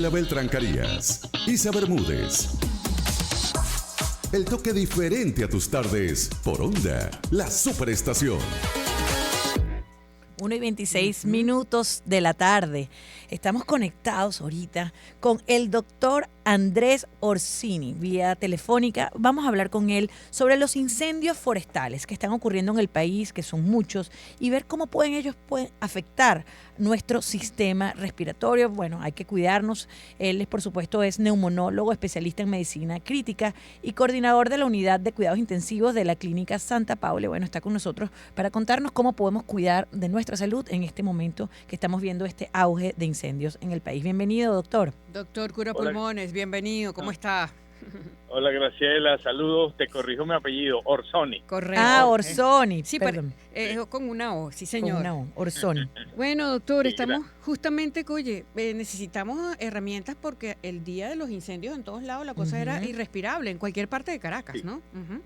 La Beltrán Carías, Isa Bermúdez. El toque diferente a tus tardes por Onda, la superestación. 1:26 de la tarde. Estamos conectados ahorita con el doctor Andrés Orsini, vía telefónica. Vamos a hablar con él sobre los incendios forestales que están ocurriendo en el país, que son muchos, y ver cómo ellos pueden afectar nuestro sistema respiratorio. Bueno, hay que cuidarnos. Él, por supuesto, es neumonólogo, especialista en medicina crítica y coordinador de la unidad de cuidados intensivos de la Clínica Santa Paula. Bueno, está con nosotros para contarnos cómo podemos cuidar de nuestra salud en este momento que estamos viendo este auge de incendios en el país. Bienvenido, doctor. Doctor Cura Pulmones, bienvenido, ¿cómo está? Hola, Graciela, saludos, te corrijo mi apellido, Orsoni. Correcto. Ah, Orsoni, Sí, perdón. con una O, sí señor. Con una O, Orsoni. Bueno, doctor, Sí, estamos justamente, oye, necesitamos herramientas porque el día de los incendios en todos lados la cosa era irrespirable, en cualquier parte de Caracas, Sí. ¿no? Ujú.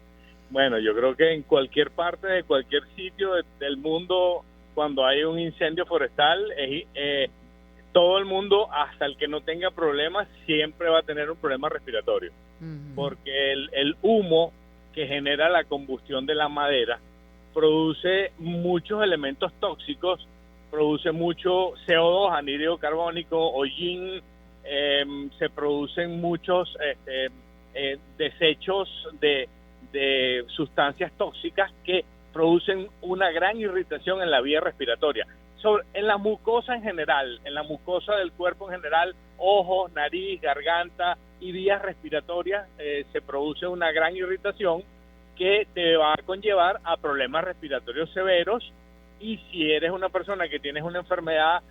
Bueno, yo creo que en cualquier parte de cualquier sitio del mundo, cuando hay un incendio forestal, todo el mundo, hasta el que no tenga problemas, siempre va a tener un problema respiratorio. Porque el humo que genera la combustión de la madera produce muchos elementos tóxicos, produce mucho CO2, anhídrido carbónico, hollín, se producen muchos desechos de sustancias tóxicas que producen una gran irritación en la vía respiratoria. En la mucosa en general, en la mucosa del cuerpo en general, ojos, nariz, garganta y vías respiratorias, se produce una gran irritación que te va a conllevar a problemas respiratorios severos. Y si eres una persona que tienes una enfermedad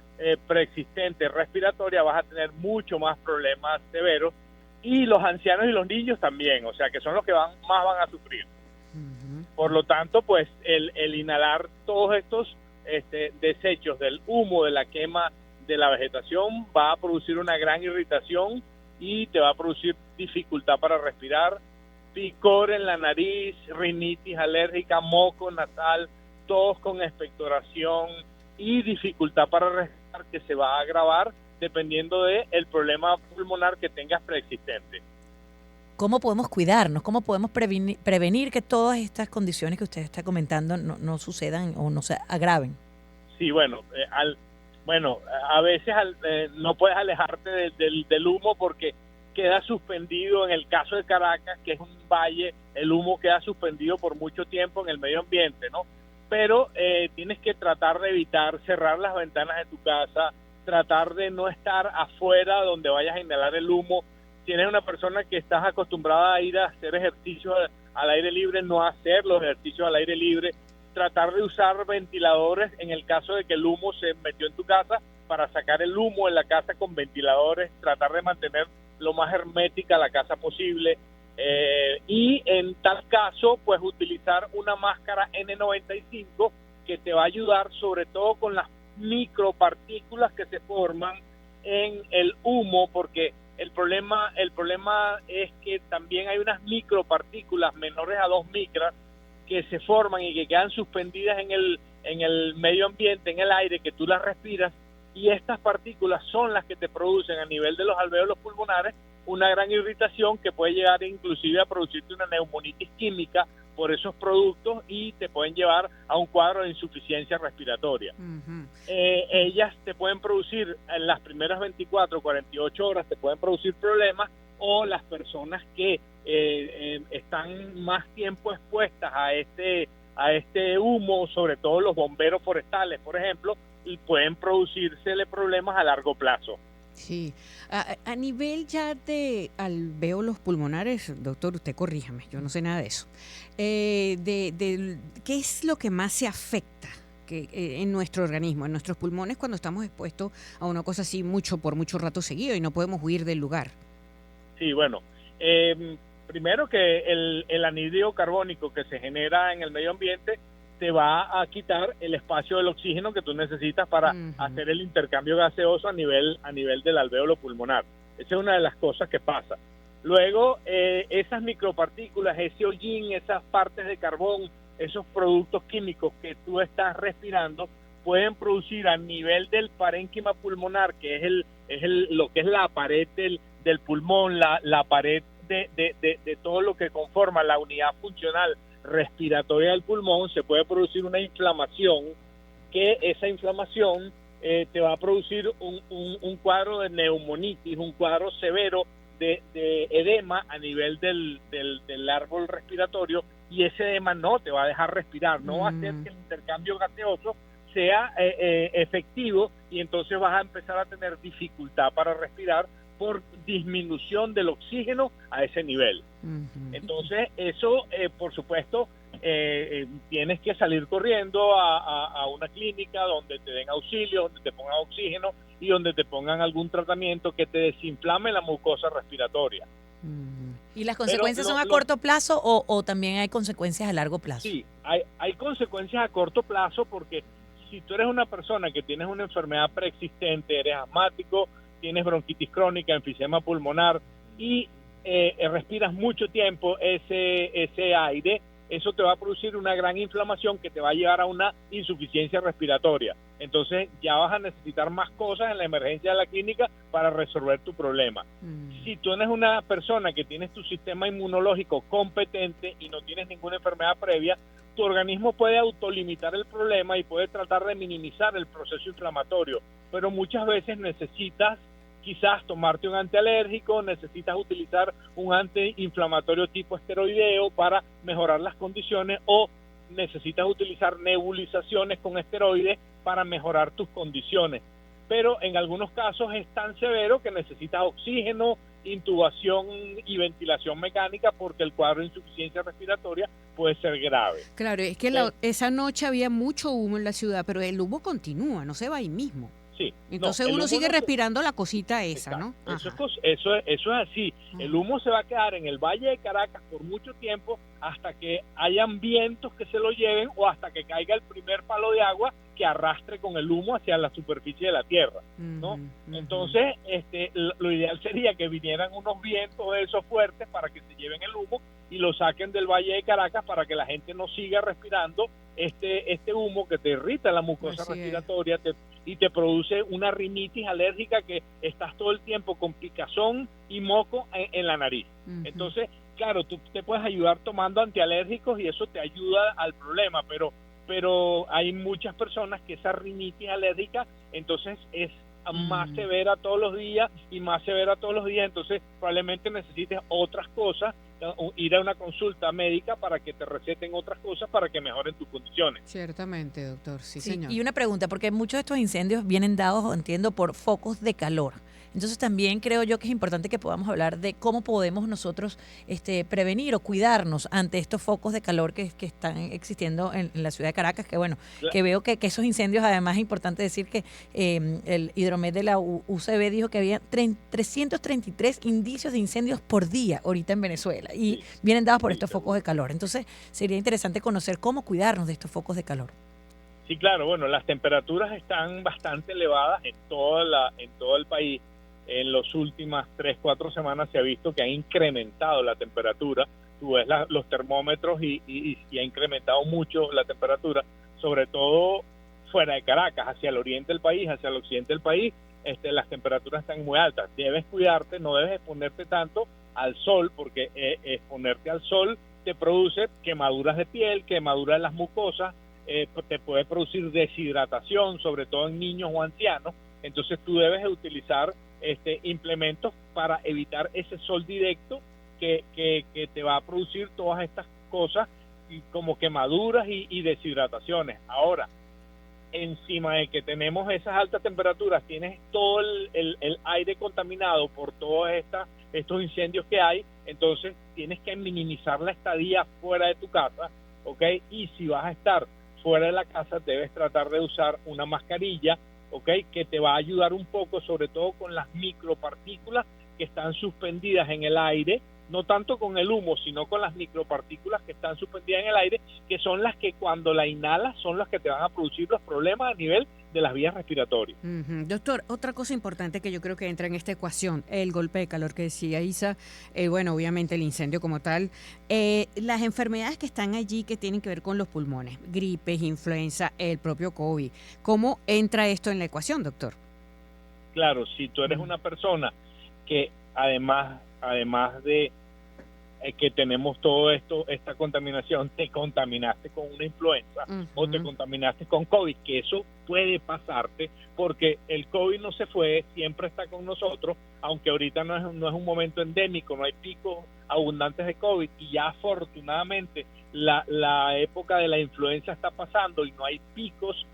preexistente respiratoria, vas a tener mucho más problemas severos. Y los ancianos y los niños también, o sea que son los que más van a sufrir. Por lo tanto, pues el inhalar todos estos desechos del humo de la quema de la vegetación va a producir una gran irritación y te va a producir dificultad para respirar, picor en la nariz, rinitis alérgica, moco nasal, tos con expectoración y dificultad para respirar que se va a agravar dependiendo del problema pulmonar que tengas preexistente. ¿Cómo podemos cuidarnos? ¿Cómo podemos prevenir que todas estas condiciones que usted está comentando no sucedan o no se agraven? Sí, bueno, a veces no puedes alejarte del humo porque queda suspendido. En el caso de Caracas, que es un valle, el humo queda suspendido por mucho tiempo en el medio ambiente, ¿no? Pero tienes que tratar de evitar cerrar las ventanas de tu casa, tratar de no estar afuera donde vayas a inhalar el humo. Si eres una persona que estás acostumbrada a ir a hacer ejercicios al aire libre, no hacer los ejercicios al aire libre, tratar de usar ventiladores en el caso de que el humo se metió en tu casa, para sacar el humo en la casa con ventiladores, tratar de mantener lo más hermética la casa posible, y en tal caso, pues utilizar una máscara N95 que te va a ayudar sobre todo con las micropartículas que se forman en el humo, porque el problema es que también hay unas micropartículas menores a 2 micras que se forman y que quedan suspendidas en el medio ambiente, en el aire, que tú las respiras, y estas partículas son las que te producen a nivel de los alvéolos pulmonares una gran irritación que puede llegar inclusive a producirte una neumonitis química por esos productos y te pueden llevar a un cuadro de insuficiencia respiratoria. Ellas te pueden producir en las primeras 24 o 48 horas, te pueden producir problemas, o las personas que están más tiempo expuestas a este humo, sobre todo los bomberos forestales, por ejemplo, y pueden producírsele problemas a largo plazo. Sí. A nivel ya de alvéolos pulmonares, doctor, usted corríjame, yo no sé nada de eso. ¿Qué es lo que más se afecta en nuestro organismo, en nuestros pulmones, cuando estamos expuestos a una cosa así por mucho rato seguido y no podemos huir del lugar? Sí, bueno, primero que el anhídrido carbónico que se genera en el medio ambiente te va a quitar el espacio del oxígeno que tú necesitas para hacer el intercambio gaseoso a nivel del alvéolo pulmonar. Esa es una de las cosas que pasa. Luego, esas micropartículas, ese hollín, esas partes de carbón, esos productos químicos que tú estás respirando, pueden producir a nivel del parénquima pulmonar, que es lo que es la pared del pulmón, la pared de todo lo que conforma la unidad funcional respiratoria del pulmón, se puede producir una inflamación, que esa inflamación te va a producir un cuadro de neumonitis, un cuadro severo de edema a nivel del árbol respiratorio, y ese edema no te va a dejar respirar, no va a hacer que el intercambio gaseoso sea efectivo, y entonces vas a empezar a tener dificultad para respirar por disminución del oxígeno a ese nivel. Entonces eso, por supuesto, tienes que salir corriendo a una clínica donde te den auxilio, donde te pongan oxígeno y donde te pongan algún tratamiento que te desinflame la mucosa respiratoria. ¿Y las consecuencias son a corto plazo o también hay consecuencias a largo plazo? Sí, hay consecuencias a corto plazo, porque si tú eres una persona que tienes una enfermedad preexistente, eres asmático, tienes bronquitis crónica, enfisema pulmonar y respiras mucho tiempo ese aire, eso te va a producir una gran inflamación que te va a llevar a una insuficiencia respiratoria. Entonces ya vas a necesitar más cosas en la emergencia de la clínica para resolver tu problema. Si tú eres una persona que tienes tu sistema inmunológico competente y no tienes ninguna enfermedad previa, tu organismo puede autolimitar el problema y puede tratar de minimizar el proceso inflamatorio, pero muchas veces necesitas quizás tomarte un antialérgico, necesitas utilizar un antiinflamatorio tipo esteroideo para mejorar las condiciones, o necesitas utilizar nebulizaciones con esteroides para mejorar tus condiciones. Pero en algunos casos es tan severo que necesitas oxígeno, intubación y ventilación mecánica, porque el cuadro de insuficiencia respiratoria puede ser grave. Claro, es que esa noche había mucho humo en la ciudad, pero el humo continúa, no se va ahí mismo. Sí. Entonces uno sigue respirando la cosita esa, ¿no? Eso es así. El humo se va a quedar en el Valle de Caracas por mucho tiempo, hasta que hayan vientos que se lo lleven o hasta que caiga el primer palo de agua que arrastre con el humo hacia la superficie de la tierra, ¿no? Entonces, lo ideal sería que vinieran unos vientos de esos fuertes para que se lleven el humo y lo saquen del Valle de Caracas, para que la gente no siga respirando este humo que te irrita la mucosa respiratoria y te produce una rinitis alérgica, que estás todo el tiempo con picazón y moco en la nariz. Entonces, claro, tú te puedes ayudar tomando antialérgicos y eso te ayuda al problema, pero hay muchas personas que esa rinitis alérgica entonces es más severa todos los días y más severa todos los días, entonces probablemente necesites otras cosas, ir a una consulta médica para que te receten otras cosas para que mejoren tus condiciones. Ciertamente, doctor, sí, señor. Y una pregunta, porque muchos de estos incendios vienen dados, entiendo, por focos de calor. Entonces también creo yo que es importante que podamos hablar de cómo podemos nosotros prevenir o cuidarnos ante estos focos de calor que están existiendo en la ciudad de Caracas, que bueno, que veo que esos incendios, además es importante decir que el Hidromet de la UCB dijo que había 333 indicios de incendios por día ahorita en Venezuela, y vienen dados por estos focos de calor. Entonces sería interesante conocer cómo cuidarnos de estos focos de calor. Sí, claro, bueno, las temperaturas están bastante elevadas en todo el país. En las últimas 3-4 semanas se ha visto que ha incrementado la temperatura. Tú ves los termómetros y ha incrementado mucho la temperatura, sobre todo fuera de Caracas, hacia el oriente del país, hacia el occidente del país. Las temperaturas están muy altas. Debes cuidarte, no debes exponerte tanto al sol, porque exponerte al sol te produce quemaduras de piel, quemaduras de las mucosas, te puede producir deshidratación, sobre todo en niños o ancianos. Entonces tú debes utilizar implementos para evitar ese sol directo que te va a producir todas estas cosas, como quemaduras y deshidrataciones. Ahora, encima de que tenemos esas altas temperaturas, tienes todo el aire contaminado por todos estos incendios que hay, entonces tienes que minimizar la estadía fuera de tu casa, ¿ok? Y si vas a estar fuera de la casa, debes tratar de usar una mascarilla, ¿okay? Que te va a ayudar un poco, sobre todo con las micropartículas que están suspendidas en el aire, no tanto con el humo, sino con las micropartículas que están suspendidas en el aire, que son las que cuando la inhalas son las que te van a producir los problemas a nivel de las vías respiratorias. Doctor, otra cosa importante que yo creo que entra en esta ecuación, el golpe de calor que decía Isa, bueno, obviamente el incendio como tal, las enfermedades que están allí que tienen que ver con los pulmones, gripes, influenza, el propio COVID. ¿Cómo entra esto en la ecuación, doctor? Claro, si tú eres una persona que además de que tenemos todo esto, esta contaminación, te contaminaste con una influenza o te contaminaste con COVID, que eso puede pasarte porque el COVID no se fue, siempre está con nosotros, aunque ahorita no es un momento endémico, no hay picos abundantes de COVID y ya afortunadamente la época de la influenza está pasando y no hay picos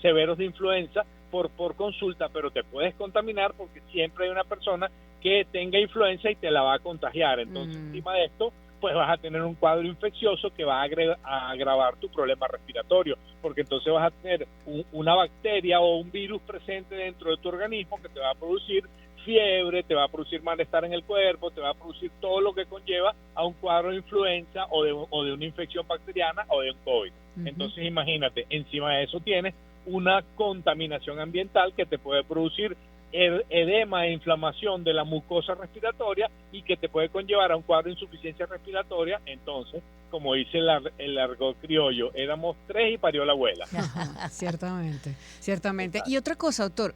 severos de influenza por consulta, pero te puedes contaminar porque siempre hay una persona que tenga influenza y te la va a contagiar. Entonces, encima de esto, pues vas a tener un cuadro infeccioso que va a agravar tu problema respiratorio, porque entonces vas a tener una bacteria o un virus presente dentro de tu organismo que te va a producir fiebre, te va a producir malestar en el cuerpo, te va a producir todo lo que conlleva a un cuadro de influenza o de una infección bacteriana o de un COVID. Entonces, imagínate, encima de eso tienes una contaminación ambiental que te puede producir edema e inflamación de la mucosa respiratoria y que te puede conllevar a un cuadro de insuficiencia respiratoria. Entonces, como dice el argot criollo, éramos 3 y parió la abuela. Ciertamente. Y otra cosa, doctor,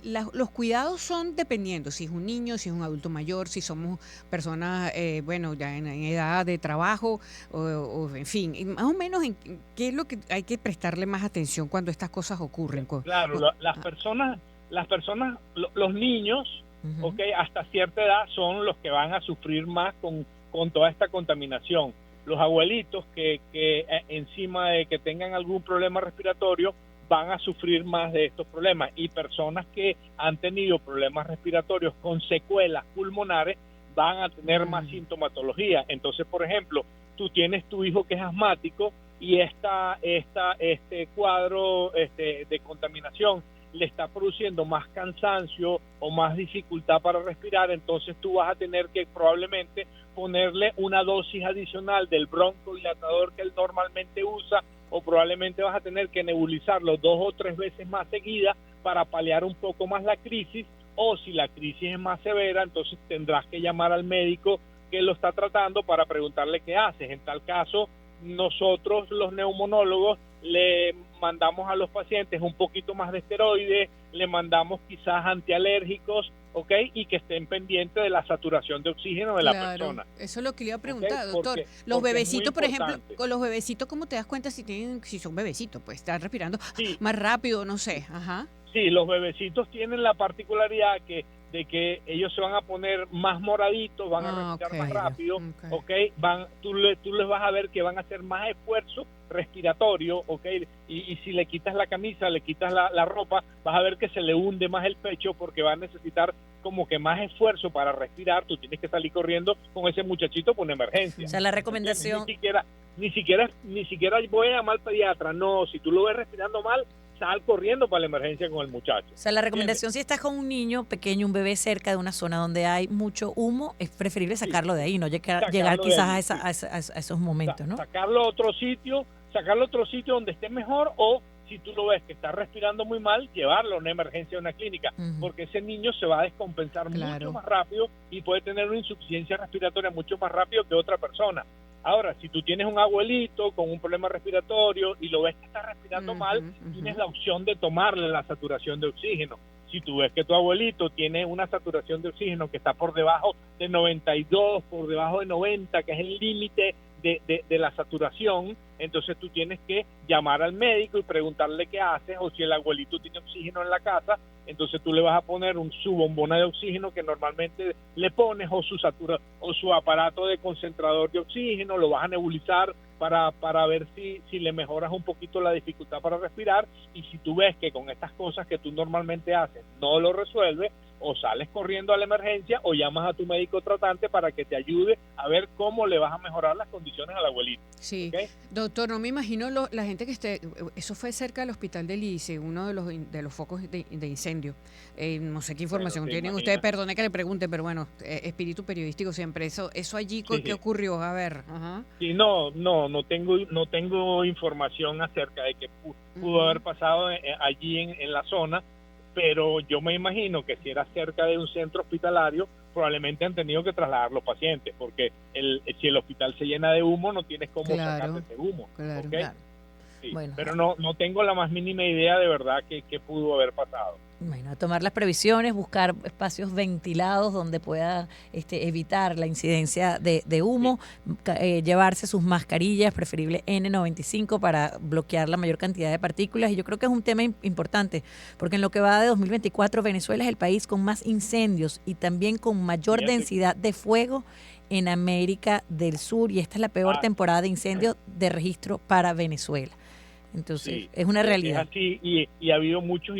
los cuidados son dependiendo si es un niño, si es un adulto mayor, si somos personas, ya en edad de trabajo, o en fin, y más o menos en qué es lo que hay que prestarle más atención cuando estas cosas ocurren. Claro, las personas, los niños, hasta cierta edad son los que van a sufrir más con toda esta contaminación. Los abuelitos que encima de que tengan algún problema respiratorio van a sufrir más de estos problemas, y personas que han tenido problemas respiratorios con secuelas pulmonares van a tener más sintomatología. Entonces, por ejemplo, tú tienes tu hijo que es asmático y este cuadro de contaminación le está produciendo más cansancio o más dificultad para respirar, entonces tú vas a tener que probablemente ponerle una dosis adicional del broncodilatador que él normalmente usa, o probablemente vas a tener que nebulizarlo 2 o 3 veces más seguidas para paliar un poco más la crisis, o si la crisis es más severa, entonces tendrás que llamar al médico que lo está tratando para preguntarle qué haces. En tal caso, nosotros los neumonólogos le mandamos a los pacientes un poquito más de esteroides, le mandamos quizás antialérgicos, y que estén pendientes de la saturación de oxígeno de la persona. Eso es lo que le iba a preguntar, doctor. Los bebecitos, por ejemplo, con los bebecitos, ¿cómo te das cuenta si son bebecitos? Pues están respirando más rápido, no sé. Sí, los bebecitos tienen la particularidad de que ellos se van a poner más moraditos, van a respirar más rápido, tú les vas a ver que van a hacer más esfuerzo respiratorio, y si le quitas la camisa, le quitas la ropa, vas a ver que se le hunde más el pecho porque va a necesitar como que más esfuerzo para respirar. Tú tienes que salir corriendo con ese muchachito por una emergencia. O sea, la recomendación... Ni siquiera voy a llamar al pediatra, no, si tú lo ves respirando mal, sal corriendo para la emergencia con el muchacho. O sea, la recomendación, si estás con un niño pequeño, un bebé cerca de una zona donde hay mucho humo, es preferible sacarlo de ahí, no llegar quizás a esos momentos, ¿no? Sacarlo a otro sitio donde esté mejor, o si tú lo ves que está respirando muy mal, llevarlo a una emergencia, a una clínica, porque ese niño se va a descompensar mucho más rápido y puede tener una insuficiencia respiratoria mucho más rápido que otra persona. Ahora, si tú tienes un abuelito con un problema respiratorio y lo ves que está respirando mal, tienes la opción de tomarle la saturación de oxígeno. Si tú ves que tu abuelito tiene una saturación de oxígeno que está por debajo de 92, por debajo de 90, que es el límite de la saturación, entonces tú tienes que llamar al médico y preguntarle qué haces, o si el abuelito tiene oxígeno en la casa, entonces tú le vas a poner su bombona de oxígeno que normalmente le pones, o su aparato de concentrador de oxígeno, lo vas a nebulizar para ver si le mejoras un poquito la dificultad para respirar. Y si tú ves que con estas cosas que tú normalmente haces no lo resuelve, o sales corriendo a la emergencia o llamas a tu médico tratante para que te ayude a ver cómo le vas a mejorar las condiciones al abuelito. Sí, ¿Okay? doctor, no me imagino la gente que esté, eso fue cerca del hospital del ICE, uno de los focos de incendio. No sé qué información tienen ustedes, perdone que le pregunte, pero bueno, espíritu periodístico siempre. Eso allí, Sí, ¿qué ocurrió? A ver. Ajá. Sí, no tengo información acerca de qué pudo haber pasado allí en la zona, pero yo me imagino que si era cerca de un centro hospitalario, probablemente han tenido que trasladar los pacientes, porque si el hospital se llena de humo, no tienes cómo sacarte ese humo. Claro. ¿Okay? Claro. Sí, Bueno, pero no tengo la más mínima idea de verdad qué pudo haber pasado. Bueno, a tomar las previsiones, buscar espacios ventilados donde pueda evitar la incidencia de humo, llevarse sus mascarillas, preferible N95 para bloquear la mayor cantidad de partículas. Y yo creo que es un tema importante, porque en lo que va de 2024, Venezuela es el país con más incendios y también con mayor densidad de fuego en América del Sur. Y esta es la peor temporada de incendios de registro para Venezuela. Entonces, Sí, es una realidad. Es así, y ha habido muchos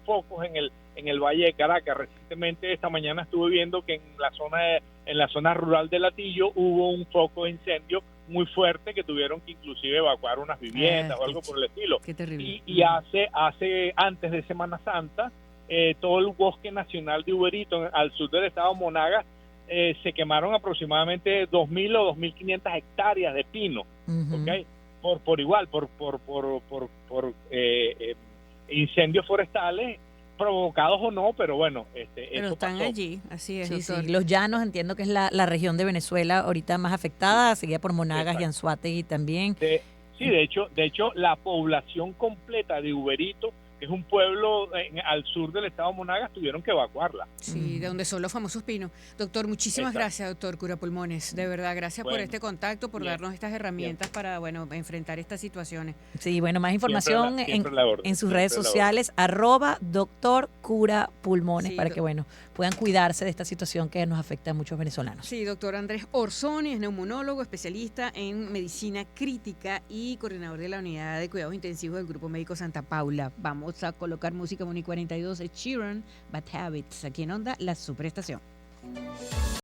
focos en el Valle de Caracas. Recientemente, esta mañana estuve viendo que en la zona rural de Latillo hubo un foco de incendio muy fuerte que tuvieron que inclusive evacuar unas viviendas o algo por el estilo. Qué terrible. Y antes de Semana Santa, todo el bosque nacional de Uberito, al sur del estado Monagas, se quemaron aproximadamente 2.000 o 2.500 hectáreas de pino, ¿ok? Por igual, por incendios forestales, provocados o no, pero bueno, Pero eso están pasó. allí, así es, Sí, doctor. sí. Los llanos entiendo que es la región de Venezuela ahorita más afectada, seguida por Monagas y Anzoátegui también. De hecho, la población completa de Uberito, que es un pueblo al sur del estado Monagas, tuvieron que evacuarla. Sí, de donde son los famosos pinos. Doctor, muchísimas gracias, doctor Cura Pulmones. De verdad, gracias por este contacto, por darnos estas herramientas para, enfrentar estas situaciones. Sí, bueno, más información en sus redes sociales, @doctor Cura Pulmones, para que, puedan cuidarse de esta situación que nos afecta a muchos venezolanos. Sí, doctor Andrés Orsoni es neumólogo, especialista en medicina crítica y coordinador de la unidad de cuidados intensivos del Grupo Médico Santa Paula. Vamos a colocar música Muni 42 de Sheeran, Bad Habits, aquí en Onda, la Superestación.